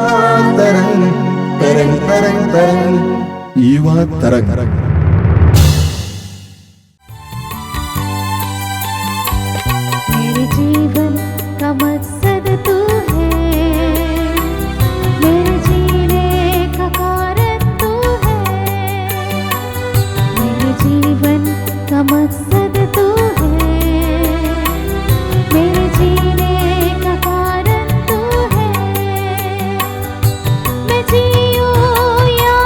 तरंग तरंग तरंग तरंग युवा तरंग। मेरे जीवन का मकसद तू है, मेरे जीने का कारण तू है। मेरे जीवन का मकसद तू है, मेरे जीने का कारण तू है। मैं जीऊँ या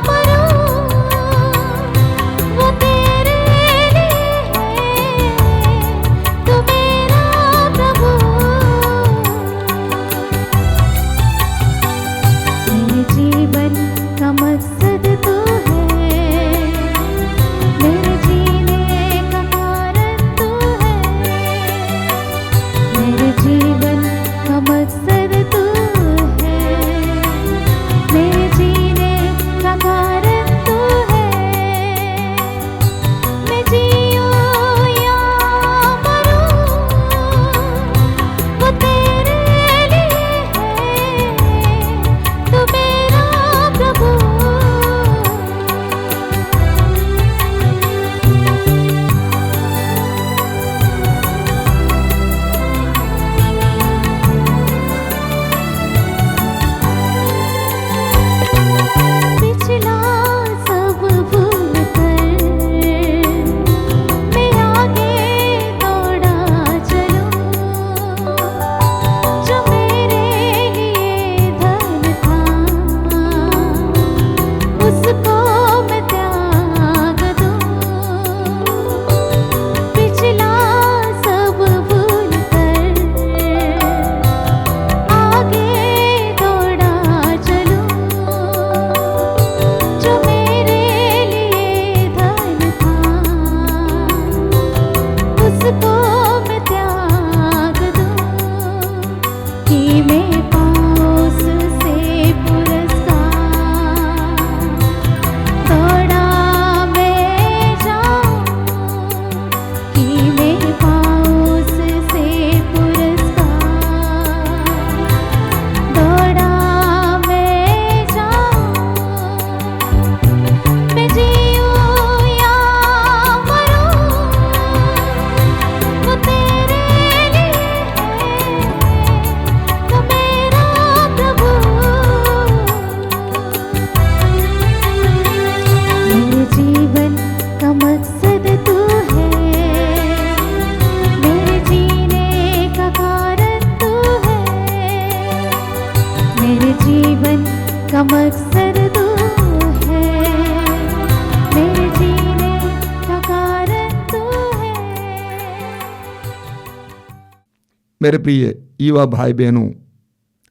मरूँ वो तेरे लिए है, तू मेरा प्रभु। मेरे जीवन का मकसद तू है, मेरे जीने का कारण तू है। मेरे जीवन का मकसद तू है, मेरे जीने का कारण तू है। मैं जीऊँ या मरूँ वो तेरे लिए है, तू मेरा प्रभु। पिछला सब भूल कर मैं आगे दौड़ा चलूं, जो मेरे लिए धन था उसको मैं त्याग दूं। पिछला सब भूल कर आगे दौड़ा चलूं, जो मेरे लिए धन था उसको मैं त्याग दूं। कि मैं पाऊं उससे पुरस्कार, दौड़ा मैं जाऊं। कि मैं पाऊं उससे पुरस्कार, दौड़ा मैं जाऊं। मैं जीऊँ या मरूँ वो तेरे लिए है, तू मेरा प्रभु। मेरे जीवन का मकसद तू है, मेरे जीने का कारण तू है। मेरे जीवन का मकसद तू है, मेरे जीने का कारण तू है। मेरे प्रिय युवा भाई बहनों,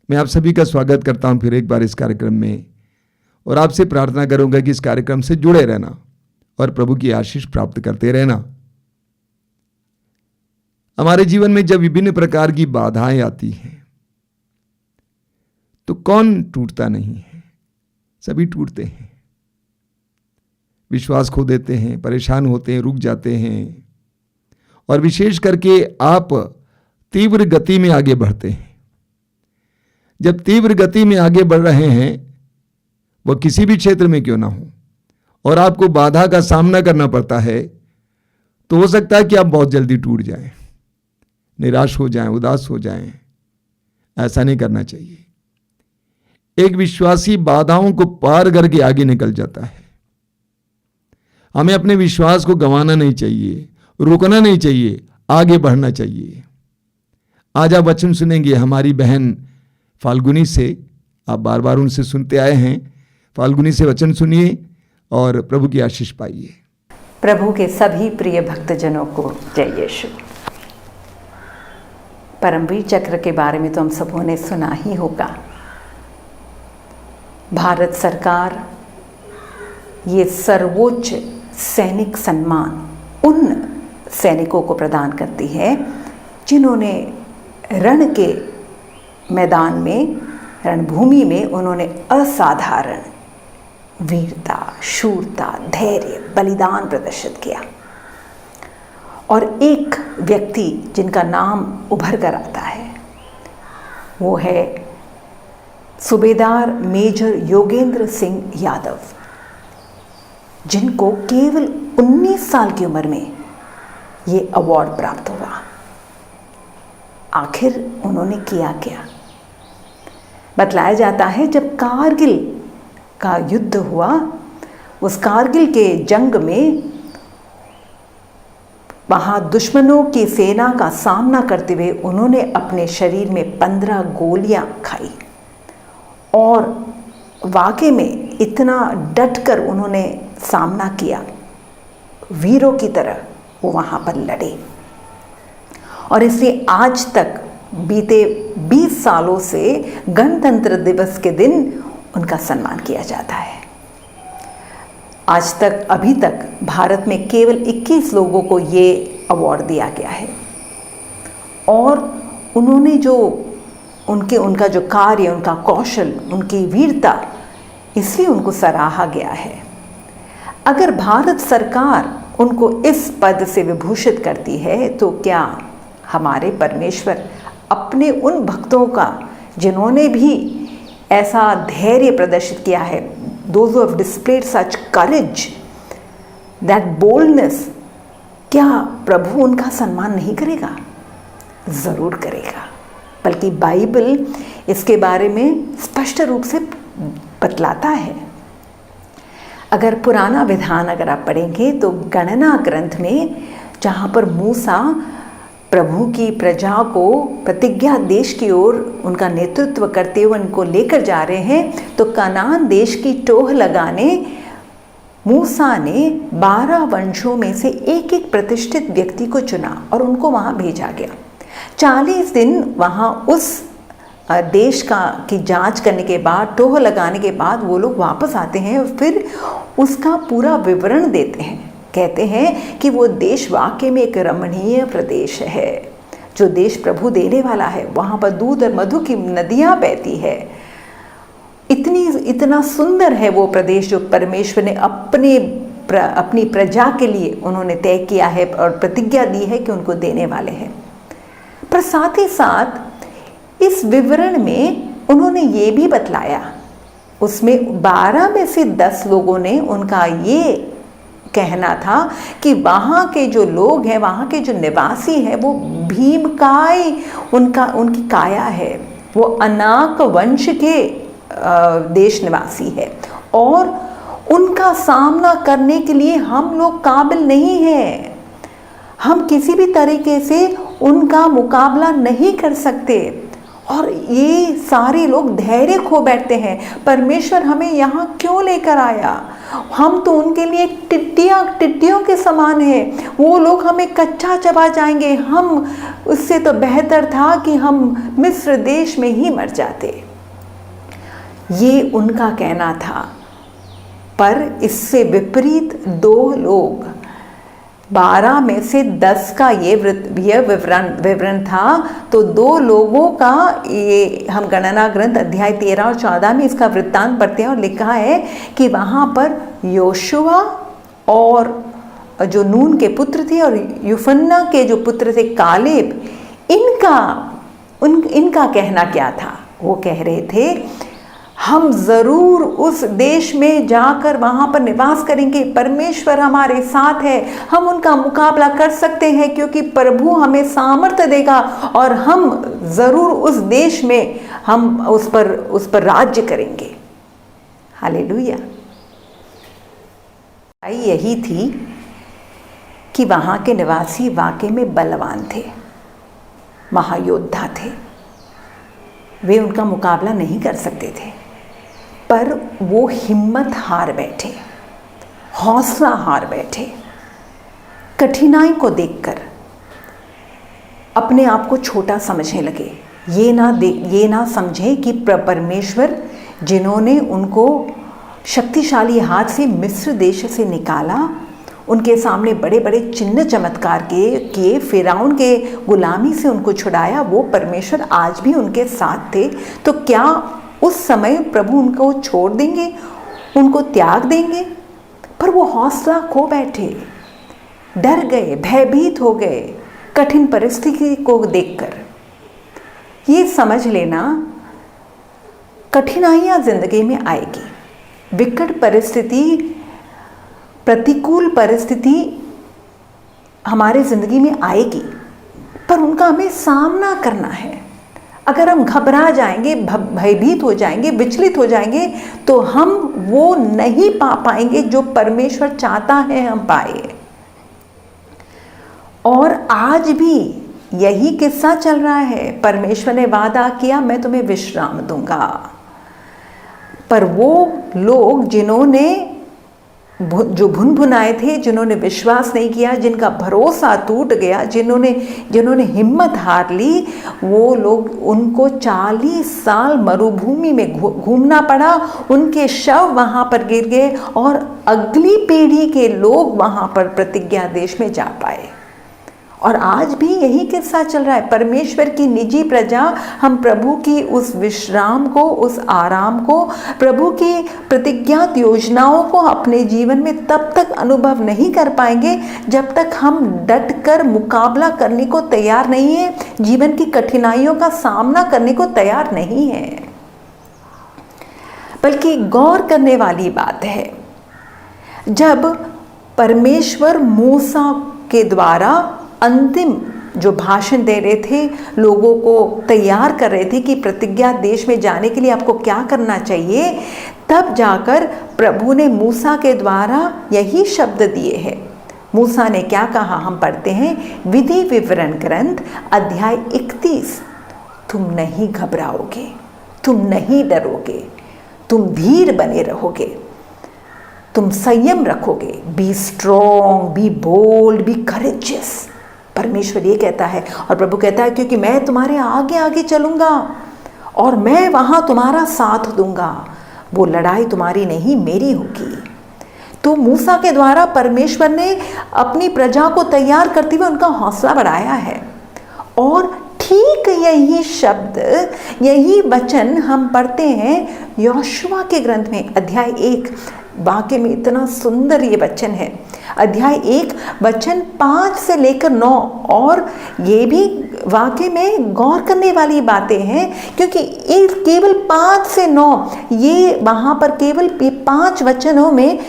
मैं आप सभी का स्वागत करता हूं फिर एक बार इस कार्यक्रम में, और आपसे प्रार्थना करूंगा कि इस कार्यक्रम से जुड़े रहना और प्रभु की आशीष प्राप्त करते रहना। हमारे जीवन में जब विभिन्न प्रकार की बाधाएं आती हैं तो कौन टूटता नहीं है? सभी टूटते हैं, विश्वास खो देते हैं, परेशान होते हैं, रुक जाते हैं, और विशेष करके आप तीव्र गति में आगे बढ़ते हैं। जब तीव्र गति में आगे बढ़ रहे हैं, वह किसी भी क्षेत्र में क्यों ना हो, और आपको बाधा का सामना करना पड़ता है, तो हो सकता है कि आप बहुत जल्दी टूट जाएं, निराश हो जाएं, उदास हो जाएं। ऐसा नहीं करना चाहिए। एक विश्वासी बाधाओं को पार करके आगे निकल जाता है। हमें अपने विश्वास को गंवाना नहीं चाहिए, रुकना नहीं चाहिए, आगे बढ़ना चाहिए। आज आप वचन सुनेंगे हमारी बहन फाल्गुनी से। आप बार बार उनसे सुनते आए हैं। फाल्गुनी से वचन सुनिए और प्रभु की आशीष पाइए। प्रभु के सभी प्रिय भक्तजनों को जय यीशु। परमवीर चक्र के बारे में तो हम सबों ने सुना ही होगा। भारत सरकार ये सर्वोच्च सैनिक सम्मान उन सैनिकों को प्रदान करती है जिन्होंने रण के मैदान में, रणभूमि में उन्होंने असाधारण वीरता, शूरता, धैर्य, बलिदान प्रदर्शित किया। और एक व्यक्ति जिनका नाम उभर कर आता है वो है सूबेदार मेजर योगेंद्र सिंह यादव, जिनको केवल 19 साल की उम्र में ये अवार्ड प्राप्त हुआ। आखिर उन्होंने किया क्या? बतलाया जाता है जब कारगिल का युद्ध हुआ, उस कारगिल के जंग में वहाँ दुश्मनों की सेना का सामना करते हुए उन्होंने अपने शरीर में 15 गोलियां खाई और वाकई में इतना डटकर उन्होंने सामना किया, वीरों की तरह वो वहाँ पर लड़े। और इसलिए आज तक बीते 20 सालों से गणतंत्र दिवस के दिन उनका सम्मान किया जाता है। आज तक अभी तक भारत में केवल 21 लोगों को ये अवार्ड दिया गया है और उन्होंने जो उनका जो कार्य, उनका कौशल, उनकी वीरता, इसलिए उनको सराहा गया है। अगर भारत सरकार उनको इस पद से विभूषित करती है तो क्या हमारे परमेश्वर अपने उन भक्तों का जिन्होंने भी ऐसा धैर्य प्रदर्शित किया है, those who have displayed such courage, that boldness, क्या प्रभु उनका सम्मान नहीं करेगा? ज़रूर करेगा। बल्कि बाइबल इसके बारे में स्पष्ट रूप से बतलाता है। अगर पुराना विधान अगर आप पढ़ेंगे तो गणना ग्रंथ में जहाँ पर मूसा प्रभु की प्रजा को प्रतिज्ञा देश की ओर उनका नेतृत्व करते हुए उनको लेकर जा रहे हैं, तो कनान देश की टोह लगाने मूसा ने 12 वंशों में से एक एक प्रतिष्ठित व्यक्ति को चुना और उनको वहाँ भेजा गया। 40 दिन वहाँ उस देश की जांच करने के बाद, टोह लगाने के बाद वो लोग वापस आते हैं और फिर उसका पूरा विवरण देते हैं। कहते हैं कि वो देश वाकई में एक रमणीय प्रदेश है, जो देश प्रभु देने वाला है। वहाँ पर दूध और मधु की नदियाँ बहती है। इतना सुंदर है वो प्रदेश जो परमेश्वर ने अपनी प्रजा के लिए उन्होंने तय किया है और प्रतिज्ञा दी है कि उनको देने वाले हैं। पर साथ ही साथ इस विवरण में उन्होंने ये भी बतलाया, उसमें 12 में से 10 लोगों ने उनका ये कहना था कि वहाँ के जो लोग हैं, वहाँ के जो निवासी हैं, वो भीमकाय उनकी काया है, वो अनाक वंश के देश निवासी है और उनका सामना करने के लिए हम लोग काबिल नहीं हैं। हम किसी भी तरीके से उनका मुकाबला नहीं कर सकते और ये सारे लोग धैर्य खो बैठते हैं। परमेश्वर हमें यहाँ क्यों लेकर आया? हम तो उनके लिए टिड्डियों के समान हैं। वो लोग हमें कच्चा चबा जाएंगे। हम उससे तो बेहतर था कि हम मिस्र देश में ही मर जाते। ये उनका कहना था। पर इससे विपरीत 2 लोग, 12 में से 10 का ये विवरण था, तो 2 लोगों का ये हम गणना ग्रंथ अध्याय 13 और 14 में इसका वृत्तांत पढ़ते हैं और लिखा है कि वहाँ पर योशुआ और जो नून के पुत्र थे और यूफन्ना के जो पुत्र थे कालेब, इनका कहना क्या था? वो कह रहे थे हम ज़रूर उस देश में जाकर वहाँ पर निवास करेंगे, परमेश्वर हमारे साथ है, हम उनका मुकाबला कर सकते हैं क्योंकि प्रभु हमें सामर्थ्य देगा और हम ज़रूर उस देश में हम उस पर राज्य करेंगे। हालेलुया। यही थी कि वहाँ के निवासी वाकई में बलवान थे, महायोद्धा थे। वे उनका मुकाबला नहीं कर सकते थे, पर वो हिम्मत हार बैठे, हौसला हार बैठे। कठिनाई को देखकर अपने आप को छोटा समझने लगे। ये ना समझे कि परमेश्वर जिन्होंने उनको शक्तिशाली हाथ से मिस्र देश से निकाला, उनके सामने बड़े बड़े चिन्ह चमत्कार किए, फिरौन के गुलामी से उनको छुड़ाया, वो परमेश्वर आज भी उनके साथ थे। तो क्या उस समय प्रभु उनको छोड़ देंगे, उनको त्याग देंगे? पर वो हौसला खो बैठे, डर गए, भयभीत हो गए कठिन परिस्थिति को देखकर। ये समझ लेना कठिनाइयाँ जिंदगी में आएगी, विकट परिस्थिति, प्रतिकूल परिस्थिति हमारे ज़िंदगी में आएगी, पर उनका हमें सामना करना है। अगर हम घबरा जाएंगे, भयभीत हो जाएंगे, विचलित हो जाएंगे, तो हम वो नहीं पा पाएंगे जो परमेश्वर चाहता है हम पाए। और आज भी यही किस्सा चल रहा है। परमेश्वर ने वादा किया मैं तुम्हें विश्राम दूंगा, पर वो लोग जिन्होंने जो भुनाए थे, जिन्होंने विश्वास नहीं किया, जिनका भरोसा टूट गया, जिन्होंने हिम्मत हार ली, वो लोग, उनको 40 साल मरुभूमि में घूमना पड़ा, उनके शव वहाँ पर गिर गए और अगली पीढ़ी के लोग वहाँ पर प्रतिज्ञा देश में जा पाए। और आज भी यही किस्सा चल रहा है। परमेश्वर की निजी प्रजा, हम प्रभु की उस विश्राम को, उस आराम को, प्रभु की प्रतिज्ञात योजनाओं को अपने जीवन में तब तक अनुभव नहीं कर पाएंगे जब तक हम डट कर मुकाबला करने को तैयार नहीं है, जीवन की कठिनाइयों का सामना करने को तैयार नहीं है। बल्कि गौर करने वाली बात है, जब परमेश्वर मूसा के द्वारा अंतिम जो भाषण दे रहे थे, लोगों को तैयार कर रहे थे कि प्रतिज्ञा देश में जाने के लिए आपको क्या करना चाहिए, तब जाकर प्रभु ने मूसा के द्वारा यही शब्द दिए हैं। मूसा ने क्या कहा, हम पढ़ते हैं विधि विवरण ग्रंथ अध्याय 31, तुम नहीं घबराओगे, तुम नहीं डरोगे, तुम धीर बने रहोगे, तुम संयम रखोगे, be strong, be bold, be courageous. परमेश्वर ये कहता है, और प्रभु कहता है क्योंकि मैं तुम्हारे आगे आगे चलूंगा और मैं वहां तुम्हारा साथ दूंगा, वो लड़ाई तुम्हारी नहीं मेरी होगी। तो मूसा के द्वारा परमेश्वर ने अपनी प्रजा को तैयार करते हुए उनका हौसला बढ़ाया है। और ठीक यही शब्द, यही वचन हम पढ़ते हैं यहोशुआ के ग्रंथ में अध्याय 1। वाक्य में इतना सुंदर ये वचन है, अध्याय 1 वचन 5 से लेकर 9। और ये भी वाक्य में गौर करने वाली बातें हैं, क्योंकि केवल 5 से 9 ये वहाँ पर केवल 5 वचनों में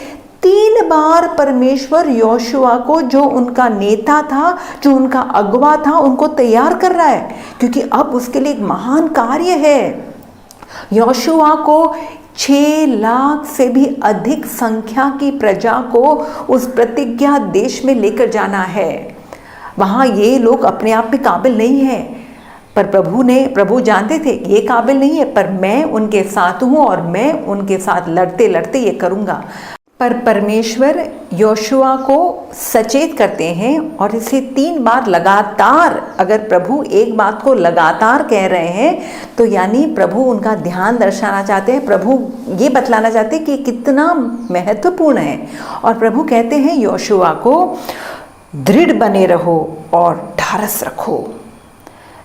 3 बार परमेश्वर यहोशुआ को, जो उनका नेता था, जो उनका अगुवा था, उनको तैयार कर रहा है, क्योंकि अब उसके लिए एक महान कार्य है। यहोशुआ को 6 लाख से भी अधिक संख्या की प्रजा को उस प्रतिज्ञा देश में लेकर जाना है। वहाँ ये लोग अपने आप में काबिल नहीं है, पर प्रभु जानते थे कि ये काबिल नहीं है, पर मैं उनके साथ हूँ और मैं उनके साथ लड़ते लड़ते ये करूँगा। पर परमेश्वर यहोशुआ को सचेत करते हैं और इसे 3 बार लगातार, अगर प्रभु एक बात को लगातार कह रहे हैं तो यानी प्रभु उनका ध्यान दर्शाना चाहते हैं, प्रभु ये बतलाना चाहते हैं कि कितना महत्वपूर्ण है। और प्रभु कहते हैं यहोशुआ को, दृढ़ बने रहो और ढारस रखो,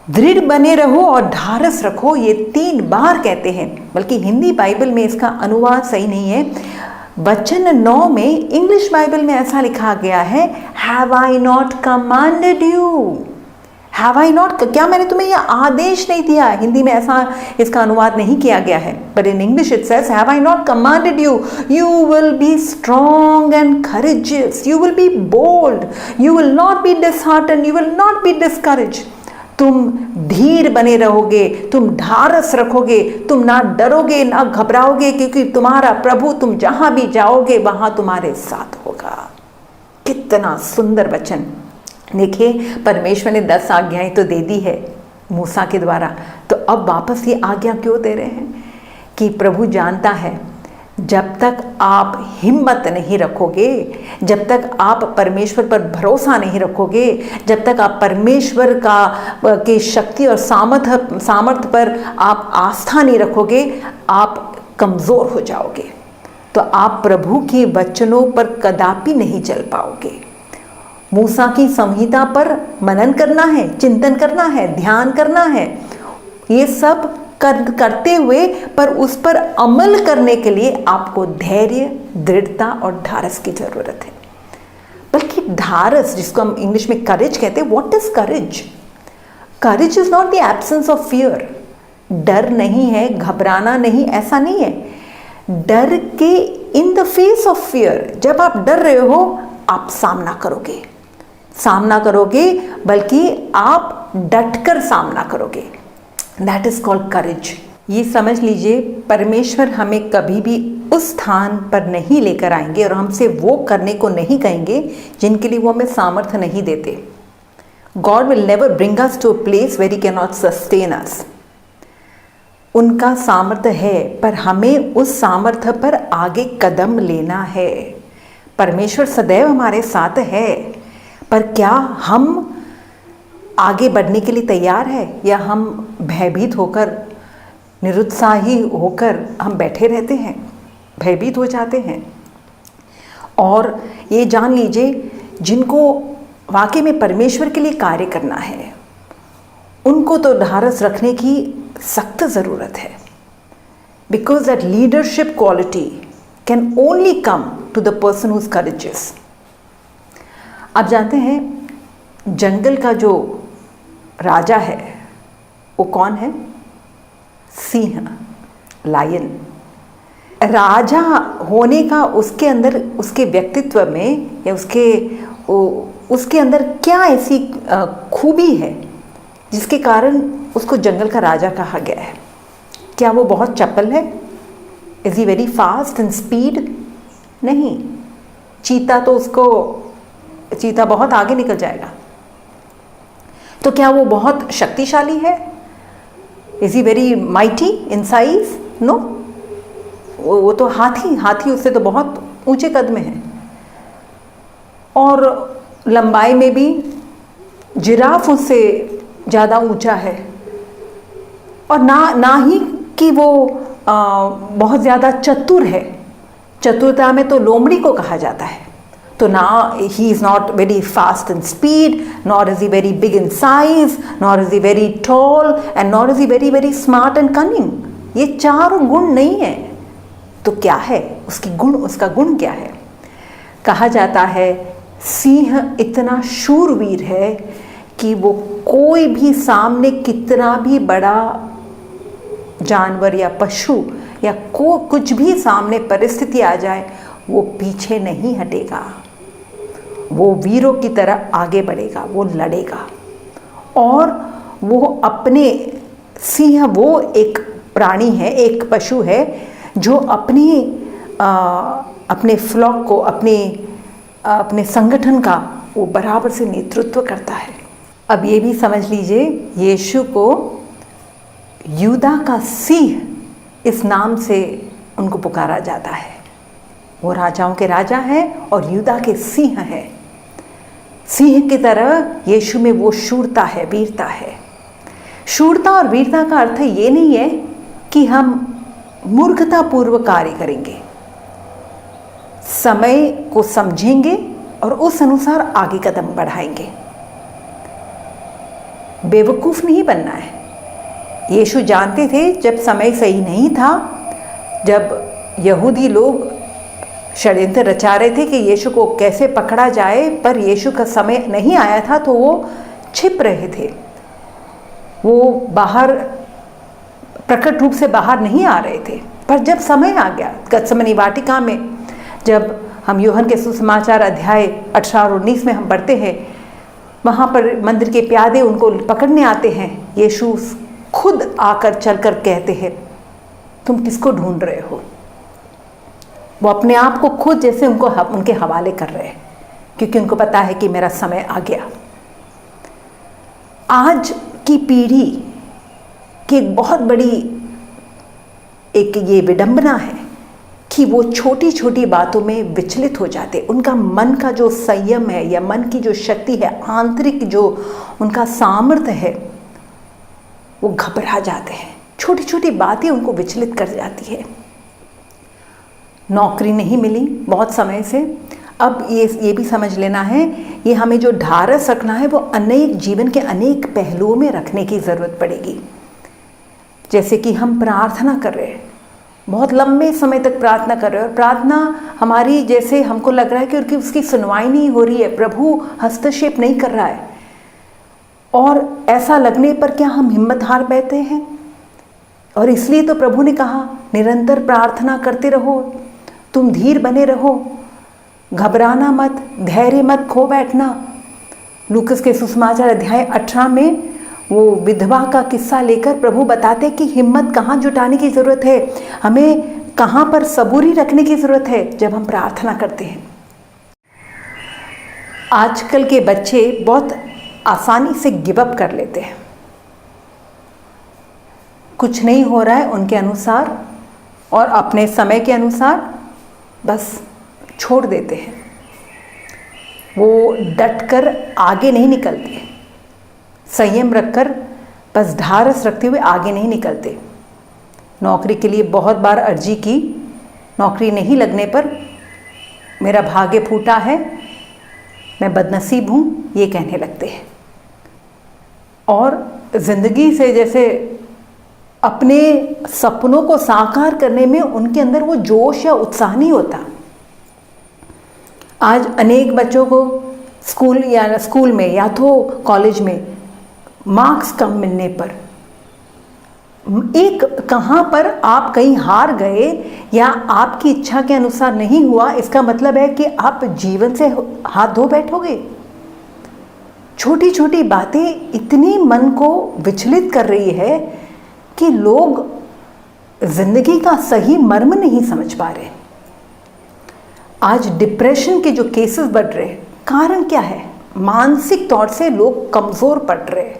दृढ़ बने रहो और ढारस रखो, ये 3 बार कहते हैं। बल्कि हिंदी बाइबल में इसका अनुवाद सही नहीं है। वचन 9 में इंग्लिश बाइबल में ऐसा लिखा गया है, have I not commanded you, have I not, क्या मैंने तुम्हें यह आदेश नहीं दिया? हिंदी में ऐसा इसका अनुवाद नहीं किया गया है, but in English it says have I not commanded you, you will be strong and courageous, you will be bold, you will not be dishearten, you will not be discourage. तुम धीर बने रहोगे, तुम ढारस रखोगे, तुम ना डरोगे ना घबराओगे, क्योंकि तुम्हारा प्रभु तुम जहां भी जाओगे वहां तुम्हारे साथ होगा। कितना सुंदर वचन। देखिए, परमेश्वर ने 10 आज्ञाएं तो दे दी है मूसा के द्वारा, तो अब वापस ये आज्ञा क्यों दे रहे हैं? कि प्रभु जानता है जब तक आप हिम्मत नहीं रखोगे, जब तक आप परमेश्वर पर भरोसा नहीं रखोगे, जब तक आप परमेश्वर की शक्ति और सामर्थ्य पर आप आस्था नहीं रखोगे, आप कमज़ोर हो जाओगे। तो आप प्रभु के वचनों पर कदापि नहीं चल पाओगे। मूसा की संहिता पर मनन करना है, चिंतन करना है, ध्यान करना है, ये सब करते हुए, पर उस पर अमल करने के लिए आपको धैर्य, दृढ़ता और ढारस की जरूरत है। बल्कि ढारस, जिसको हम इंग्लिश में करेज कहते हैं, what is courage? Courage is not the absence of fear. डर नहीं है, घबराना नहीं, ऐसा नहीं है। डर के in the face of fear, जब आप डर रहे हो आप सामना करोगे, बल्कि आप डटकर सामना करोगे। दैट इज कॉल्ड करेज। ये समझ लीजिए, परमेश्वर हमें कभी भी उस स्थान पर नहीं लेकर आएंगे और हमसे वो करने को नहीं कहेंगे जिनके लिए वो हमें सामर्थ्य नहीं देते। God will never bring us to a place where He cannot sustain us. उनका सामर्थ्य है, पर हमें उस सामर्थ्य पर आगे कदम लेना है। परमेश्वर सदैव हमारे साथ है, पर क्या हम आगे बढ़ने के लिए तैयार है, या हम भयभीत होकर, निरुत्साही होकर हम बैठे रहते हैं, भयभीत हो जाते हैं। और ये जान लीजिए, जिनको वाकई में परमेश्वर के लिए कार्य करना है, उनको तो ढारस रखने की सख्त ज़रूरत है। Because that leadership quality can only come to the person who is courageous. आप जानते हैं, जंगल का जो राजा है वो कौन है? सिंह, लायन। राजा होने का उसके अंदर, उसके व्यक्तित्व में या उसके अंदर क्या ऐसी खूबी है जिसके कारण उसको जंगल का राजा कहा गया है? क्या वो बहुत चपल है? Is he very fast in speed? नहीं। चीता बहुत आगे निकल जाएगा। तो क्या वो बहुत शक्तिशाली है? Is he very mighty in size? No. वो तो हाथी उससे तो बहुत ऊंचे कद में है। और लंबाई में भी जिराफ उससे ज़्यादा ऊंचा है। और ना ही कि वो बहुत ज़्यादा चतुर है। चतुरता में तो लोमड़ी को कहा जाता है। तो ना he is not very fast in speed, nor is he very big in size, nor is he very tall, and nor is he very very smart and cunning. ये चारों गुण नहीं है। तो क्या है उसका गुण क्या है? कहा जाता है सिंह इतना शूरवीर है कि वो कोई भी सामने कितना भी बड़ा जानवर या पशु या कुछ भी सामने परिस्थिति आ जाए, वो पीछे नहीं हटेगा। वो वीरों की तरह आगे बढ़ेगा, वो लड़ेगा। और वो सिंह वो एक प्राणी है, एक पशु है जो अपने फ्लॉक को, अपने संगठन का वो बराबर से नेतृत्व करता है। अब ये भी समझ लीजिए, यीशु को यूदा का सिंह इस नाम से उनको पुकारा जाता है। वो राजाओं के राजा है और यूदा के सिंह है। सिंह की तरह यीशु में वो शूरता है, वीरता है। शूरता और वीरता का अर्थ ये नहीं है कि हम मूर्खतापूर्वक कार्य करेंगे। समय को समझेंगे और उस अनुसार आगे कदम बढ़ाएंगे। बेवकूफ नहीं बनना है। यीशु जानते थे जब समय सही नहीं था, जब यहूदी लोग षड्यंत्र रचा रहे थे कि यीशु को कैसे पकड़ा जाए, पर यीशु का समय नहीं आया था, तो वो छिप रहे थे। वो बाहर प्रकट रूप से बाहर नहीं आ रहे थे। पर जब समय आ गया, गत्समनी वाटिका में जब हम यूहन्ना के सुसमाचार अध्याय 18 और 19 में हम पढ़ते हैं, वहाँ पर मंदिर के प्यादे उनको पकड़ने आते हैं। यीशु खुद आकर चलकर कहते हैं, तुम किसको ढूंढ रहे हो? वो अपने आप को खुद जैसे उनके हवाले कर रहे हैं, क्योंकि उनको पता है कि मेरा समय आ गया। आज की पीढ़ी की एक बहुत बड़ी ये विडंबना है कि वो छोटी छोटी बातों में विचलित हो जाते। उनका मन का जो संयम है या मन की जो शक्ति है, आंतरिक जो उनका सामर्थ्य है, वो घबरा जाते हैं। छोटी छोटी बातें उनको विचलित कर जाती है। नौकरी नहीं मिली बहुत समय से, अब ये भी समझ लेना है, ये हमें जो ढारस रखना है वो अनेक जीवन के अनेक पहलुओं में रखने की ज़रूरत पड़ेगी। जैसे कि हम प्रार्थना कर रहे हैं, बहुत लंबे समय तक प्रार्थना कर रहे हैं, और प्रार्थना हमारी जैसे हमको लग रहा है कि उसकी सुनवाई नहीं हो रही है, प्रभु हस्तक्षेप नहीं कर रहा है। और ऐसा लगने पर क्या हम हिम्मत हार बैठते हैं? और इसलिए तो प्रभु ने कहा निरंतर प्रार्थना करते रहो, तुम धीर बने रहो, घबराना मत, धैर्य मत खो बैठना। लूकस के सुसमाचार अध्याय 18 में वो विधवा का किस्सा लेकर प्रभु बताते कि हिम्मत कहाँ जुटाने की ज़रूरत है, हमें कहाँ पर सबूरी रखने की ज़रूरत है जब हम प्रार्थना करते हैं। आजकल के बच्चे बहुत आसानी से गिव अप कर लेते हैं, कुछ नहीं हो रहा है उनके अनुसार और अपने समय के अनुसार बस छोड़ देते हैं। वो डटकर आगे नहीं निकलते, संयम रखकर बस ढारस रखते हुए आगे नहीं निकलते। नौकरी के लिए बहुत बार अर्जी की, नौकरी नहीं लगने पर मेरा भाग्य फूटा है, मैं बदनसीब हूँ, ये कहने लगते हैं। और ज़िंदगी से जैसे अपने सपनों को साकार करने में उनके अंदर वो जोश या उत्साह नहीं होता। आज अनेक बच्चों को स्कूल में या तो कॉलेज में मार्क्स कम मिलने पर एक कहाँ पर आप कहीं हार गए या आपकी इच्छा के अनुसार नहीं हुआ, इसका मतलब है कि आप जीवन से हाथ धो बैठोगे। छोटी छोटी बातें इतनी मन को विचलित कर रही है कि लोग जिंदगी का सही मर्म नहीं समझ पा रहे। आज डिप्रेशन के जो केसेस बढ़ रहे हैं, कारण क्या है? मानसिक तौर से लोग कमज़ोर पड़ रहे हैं,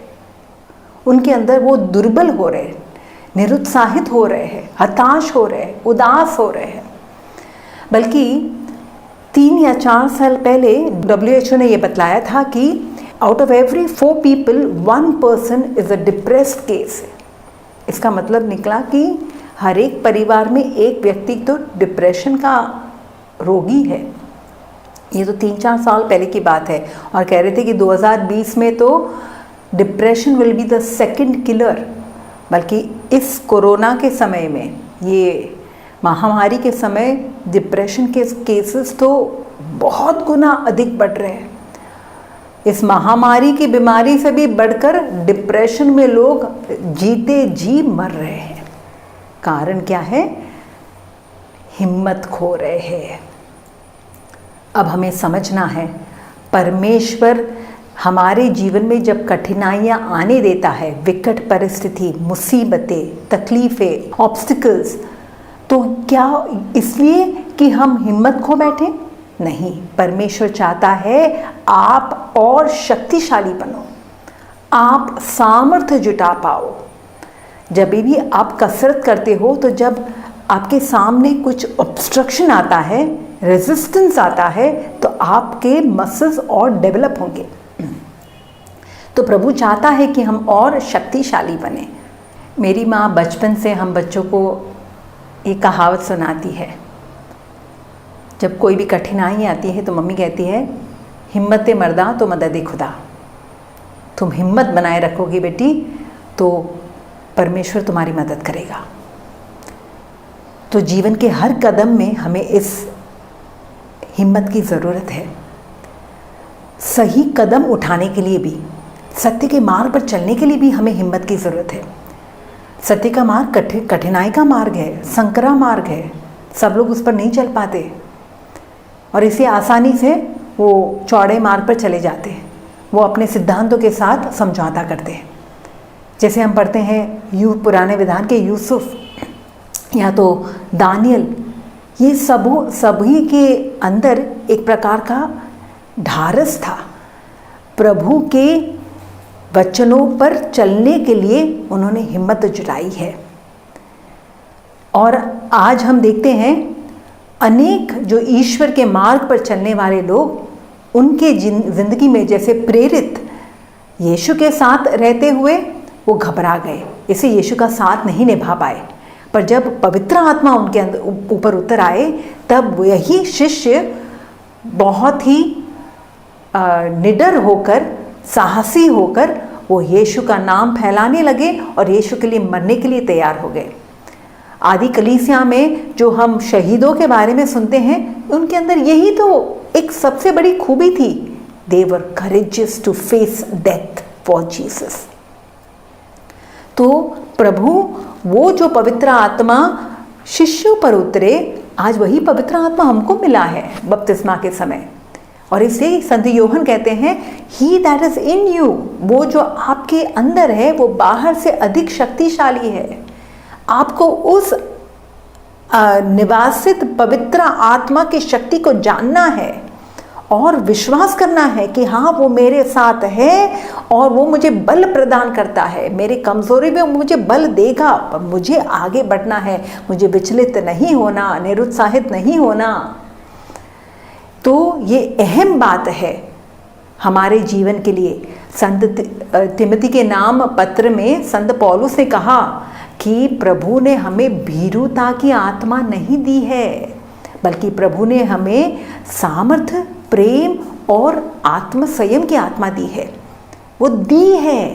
उनके अंदर वो दुर्बल हो रहे हैं, निरुत्साहित हो रहे हैं, हताश हो रहे हैं, उदास हो रहे हैं। बल्कि 3 या 4 साल पहले WHO ने ये बतलाया था कि out of every 4 people 1 person is a depressed case. इसका मतलब निकला कि हर एक परिवार में एक व्यक्ति तो डिप्रेशन का रोगी है। ये तो 3-4 साल पहले की बात है और कह रहे थे कि 2020 में तो depression will be the second killer. बल्कि इस कोरोना के समय में, ये महामारी के समय डिप्रेशन के केसेस तो बहुत गुना अधिक बढ़ रहे हैं। इस महामारी की बीमारी से भी बढ़कर डिप्रेशन में लोग जीते जी मर रहे हैं। कारण क्या है? हिम्मत खो रहे हैं। अब हमें समझना है, परमेश्वर हमारे जीवन में जब कठिनाइयाँ आने देता है, विकट परिस्थिति, मुसीबतें, तकलीफ़ें, ऑब्स्टिकल्स, तो क्या इसलिए कि हम हिम्मत खो बैठे? नहीं, परमेश्वर चाहता है आप और शक्तिशाली बनो, आप सामर्थ्य जुटा पाओ। जब भी आप कसरत करते हो तो जब आपके सामने कुछ ऑब्स्ट्रक्शन आता है, रेजिस्टेंस आता है, तो आपके मसल्स और डेवलप होंगे। तो प्रभु चाहता है कि हम और शक्तिशाली बने। मेरी माँ बचपन से हम बच्चों को एक कहावत सुनाती है। जब कोई भी कठिनाई आती है तो मम्मी कहती है, हिम्मत मर्दा तो मदद खुदा। तुम हिम्मत बनाए रखोगी बेटी तो परमेश्वर तुम्हारी मदद करेगा। तो जीवन के हर कदम में हमें इस हिम्मत की ज़रूरत है। सही कदम उठाने के लिए भी, सत्य के मार्ग पर चलने के लिए भी हमें हिम्मत की ज़रूरत है। सत्य का मार्ग कठिनाई का मार्ग है, संकरा मार्ग है, सब लोग उस पर नहीं चल पाते और इसे आसानी से वो चौड़े मार्ग पर चले जाते हैं। वो अपने सिद्धांतों के साथ समझौता करते हैं। जैसे हम पढ़ते हैं पुराने विधान के यूसुफ या तो दानियल, ये सभी के अंदर एक प्रकार का ढारस था। प्रभु के वचनों पर चलने के लिए उन्होंने हिम्मत जुटाई है। और आज हम देखते हैं अनेक जो ईश्वर के मार्ग पर चलने वाले लोग, उनके जिंदगी में जैसे प्रेरित यीशु के साथ रहते हुए वो घबरा गए, इसे यीशु का साथ नहीं निभा पाए। पर जब पवित्र आत्मा उनके ऊपर उतर आए, तब यही शिष्य बहुत ही निडर होकर, साहसी होकर वो यीशु का नाम फैलाने लगे और यीशु के लिए मरने के लिए तैयार हो गए। आदि कलीसिया में जो हम शहीदों के बारे में सुनते हैं, उनके अंदर यही तो एक सबसे बड़ी खूबी थी। They were courageous to face death for Jesus. तो प्रभु वो जो पवित्र आत्मा शिष्यों पर उतरे, आज वही पवित्र आत्मा हमको मिला है बपतिस्मा के समय। और इसे संत यूहन्ना कहते हैं, ही दैट इज इन यू, वो जो आपके अंदर है वो बाहर से अधिक शक्तिशाली है। आपको उस निवासित पवित्र आत्मा की शक्ति को जानना है और विश्वास करना है कि हाँ वो मेरे साथ है और वो मुझे बल प्रदान करता है, मेरी कमजोरी में मुझे बल देगा, पर मुझे आगे बढ़ना है, मुझे विचलित नहीं होना, निरुत्साहित नहीं होना। तो ये अहम बात है हमारे जीवन के लिए। संत तिमोथी के नाम पत्र में संत पौलुस ने कहा कि प्रभु ने हमें भीरुता की आत्मा नहीं दी है, बल्कि प्रभु ने हमें सामर्थ्य, प्रेम और आत्म संयम की आत्मा दी है। वो दी है,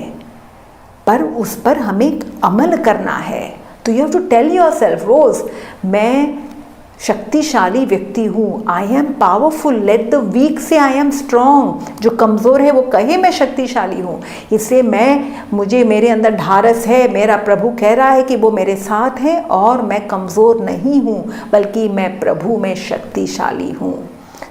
पर उस पर हमें अमल करना है। तो you have to tell yourself रोज, मैं शक्तिशाली व्यक्ति हूँ, I am powerful, let the weak say I am strong. जो कमज़ोर है वो कहे मैं शक्तिशाली हूँ। इससे मुझे मेरे अंदर ढारस है, मेरा प्रभु कह रहा है कि वो मेरे साथ है और मैं कमज़ोर नहीं हूँ, बल्कि मैं प्रभु में शक्तिशाली हूँ।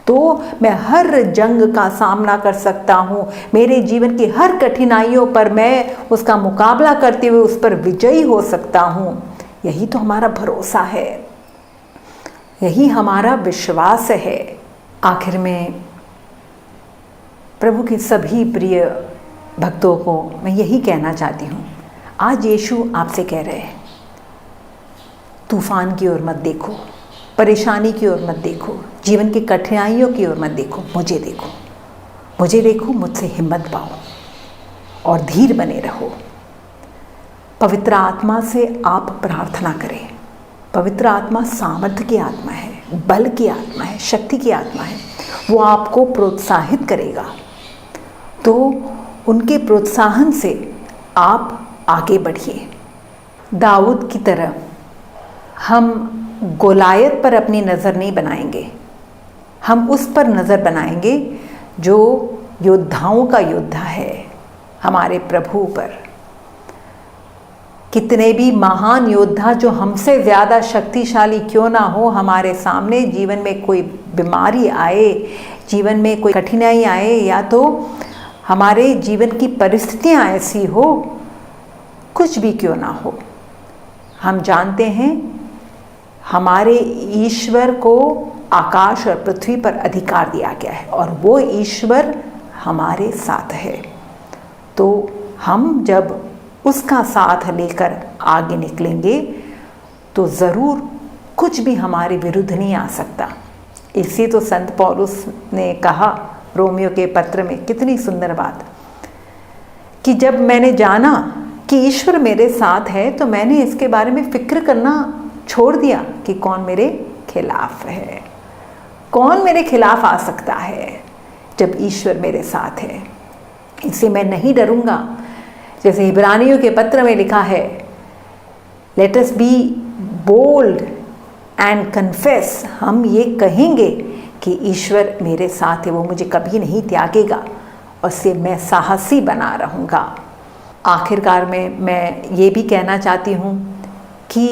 तो मैं हर जंग का सामना कर सकता हूँ, मेरे जीवन की हर कठिनाइयों पर मैं उसका मुकाबला करते हुए उस पर विजयी हो सकता हूँ। यही तो हमारा भरोसा है, यही हमारा विश्वास है। आखिर में प्रभु के सभी प्रिय भक्तों को मैं यही कहना चाहती हूँ, आज यीशु आपसे कह रहे हैं, तूफान की ओर मत देखो, परेशानी की ओर मत देखो, जीवन की कठिनाइयों की ओर मत देखो, मुझे देखो, मुझे देखो, मुझसे हिम्मत पाओ और धीर बने रहो। पवित्र आत्मा से आप प्रार्थना करें। पवित्र आत्मा सामर्थ्य की आत्मा है, बल की आत्मा है, शक्ति की आत्मा है। वो आपको प्रोत्साहित करेगा। तो उनके प्रोत्साहन से आप आगे बढ़िए। दाऊद की तरह हम गोलायत पर अपनी नज़र नहीं बनाएंगे, हम उस पर नज़र बनाएंगे जो योद्धाओं का योद्धा है, हमारे प्रभु पर। कितने भी महान योद्धा जो हमसे ज़्यादा शक्तिशाली क्यों ना हो, हमारे सामने जीवन में कोई बीमारी आए, जीवन में कोई कठिनाई आए, या तो हमारे जीवन की परिस्थितियाँ ऐसी हो, कुछ भी क्यों ना हो, हम जानते हैं हमारे ईश्वर को आकाश और पृथ्वी पर अधिकार दिया गया है और वो ईश्वर हमारे साथ है। तो हम जब उसका साथ लेकर आगे निकलेंगे तो ज़रूर कुछ भी हमारे विरुद्ध नहीं आ सकता। इसी तो संत पौलुस ने कहा रोमियो के पत्र में, कितनी सुंदर बात, कि जब मैंने जाना कि ईश्वर मेरे साथ है तो मैंने इसके बारे में फिक्र करना छोड़ दिया कि कौन मेरे खिलाफ है, कौन मेरे खिलाफ आ सकता है जब ईश्वर मेरे साथ है। इससे मैं नहीं डरूंगा। जैसे इब्रानियों के पत्र में लिखा है, let us be bold and confess, हम ये कहेंगे कि ईश्वर मेरे साथ है, वो मुझे कभी नहीं त्यागेगा और से मैं साहसी बना रहूँगा। आखिरकार में मैं ये भी कहना चाहती हूँ कि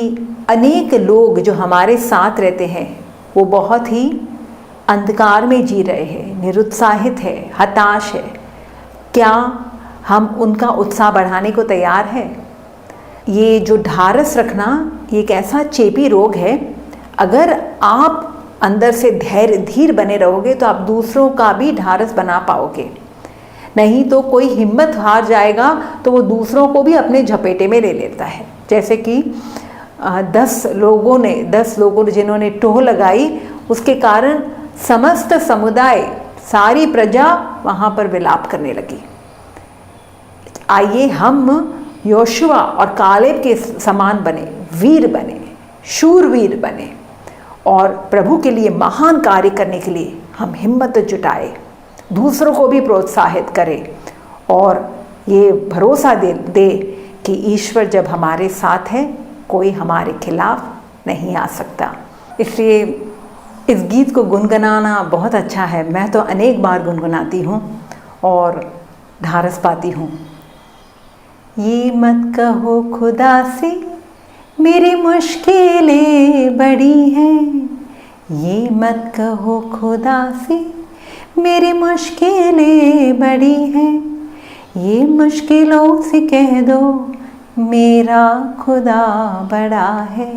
अनेक लोग जो हमारे साथ रहते हैं वो बहुत ही अंधकार में जी रहे हैं, निरुत्साहित है, हताश है। क्या हम उनका उत्साह बढ़ाने को तैयार हैं? ये जो ढारस रखना, ये एक ऐसा चेपी रोग है। अगर आप अंदर से धैर्य धीर बने रहोगे तो आप दूसरों का भी ढारस बना पाओगे। नहीं तो कोई हिम्मत हार जाएगा तो वो दूसरों को भी अपने झपेटे में ले लेता है। जैसे कि 10 लोगों ने जिन्होंने टोह लगाई, उसके कारण समस्त समुदाय, सारी प्रजा वहाँ पर विलाप करने लगी। आइए हम योशुआ और कालेब के समान बने, वीर बने, शूरवीर बने और प्रभु के लिए महान कार्य करने के लिए हम हिम्मत जुटाए, दूसरों को भी प्रोत्साहित करें और ये भरोसा दे कि ईश्वर जब हमारे साथ है कोई हमारे खिलाफ नहीं आ सकता। इसलिए इस गीत को गुनगुनाना बहुत अच्छा है। मैं तो अनेक बार गुनगुनाती हूँ और ढारस पाती हूँ। ये मत कहो खुदा से मेरी मुश्किलें बड़ी हैं, ये मत कहो खुदा से। मेरी मुश्किलें बड़ी हैं, ये मुश्किलों से कह दो मेरा खुदा बड़ा है।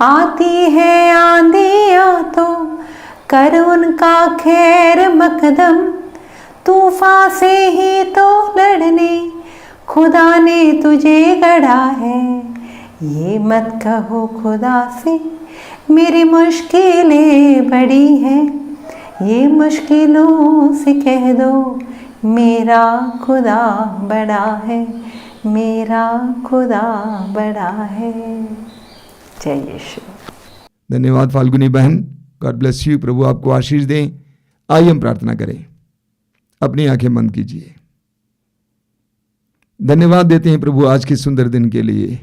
आती है आंधियाँ तो कर उनका खैर मकदम, तूफान से ही तो लड़ने खुदा ने तुझे गढ़ा है। ये मत कहो खुदा से मेरी मुश्किलें बड़ी हैं, ये मुश्किलों से कह दो मेरा खुदा बड़ा है, मेरा खुदा बड़ा है। जय यीशु। धन्यवाद फाल्गुनी बहन, गॉड ब्लेस यू। प्रभु आपको आशीष दें। आइए हम प्रार्थना करें। अपनी आंखें बंद कीजिए। धन्यवाद देते हैं प्रभु आज के सुंदर दिन के लिए,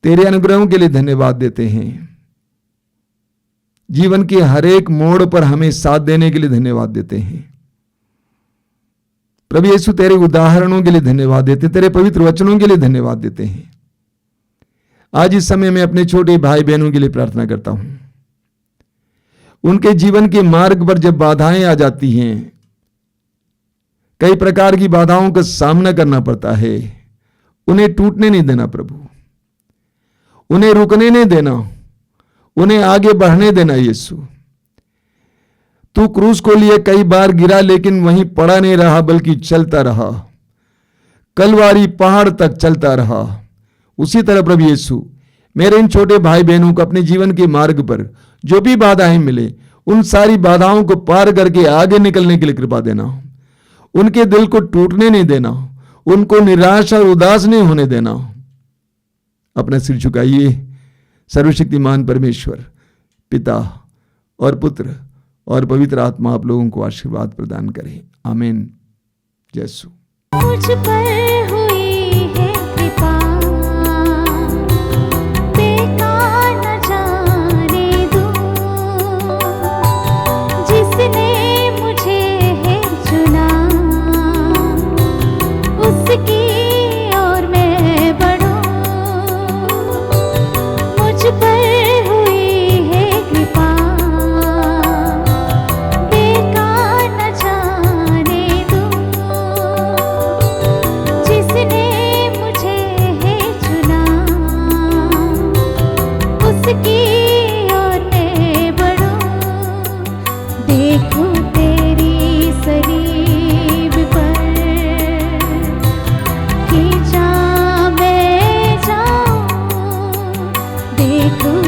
तेरे अनुग्रहों के लिए धन्यवाद देते हैं। जीवन के हर एक मोड़ पर हमें साथ देने के लिए धन्यवाद देते हैं प्रभु यीशु। तेरे उदाहरणों के लिए धन्यवाद देते हैं, तेरे पवित्र वचनों के लिए धन्यवाद देते हैं। आज इस समय मैं अपने छोटे भाई बहनों के लिए प्रार्थना करता हूं। उनके जीवन के मार्ग पर जब बाधाएं आ जाती हैं, कई प्रकार की बाधाओं का सामना करना पड़ता है, उन्हें टूटने नहीं देना प्रभु, उन्हें रुकने नहीं देना, उन्हें आगे बढ़ने देना। यीशु, तू क्रूस को लिए कई बार गिरा लेकिन वहीं पड़ा नहीं रहा, बल्कि चलता रहा, कलवारी पहाड़ तक चलता रहा। उसी तरह प्रभु यीशु मेरे इन छोटे भाई बहनों को अपने जीवन के मार्ग पर जो भी बाधाएं मिले, उन सारी बाधाओं को पार करके आगे निकलने के लिए कृपा देना। उनके दिल को टूटने नहीं देना, उनको निराश और उदास नहीं होने देना। अपना सिर झुकाइए। सर्वशक्तिमान परमेश्वर पिता और पुत्र और पवित्र आत्मा आप लोगों को आशीर्वाद प्रदान करें। आमीन। जय यीशु। मुझ पर हुई है कृपा, बेकार न जाने दूं, जिसने मुझे है चुना, उसकी ओर मैं बढ़ूं। मुझ पर हुई है कृपा, बेकार न जाने दूं, जिसने मुझे है चुना, उसकी ओर मैं बढ़ूं। देखूं तेरी सलीब पर कि जा मैं जाऊं, देखूं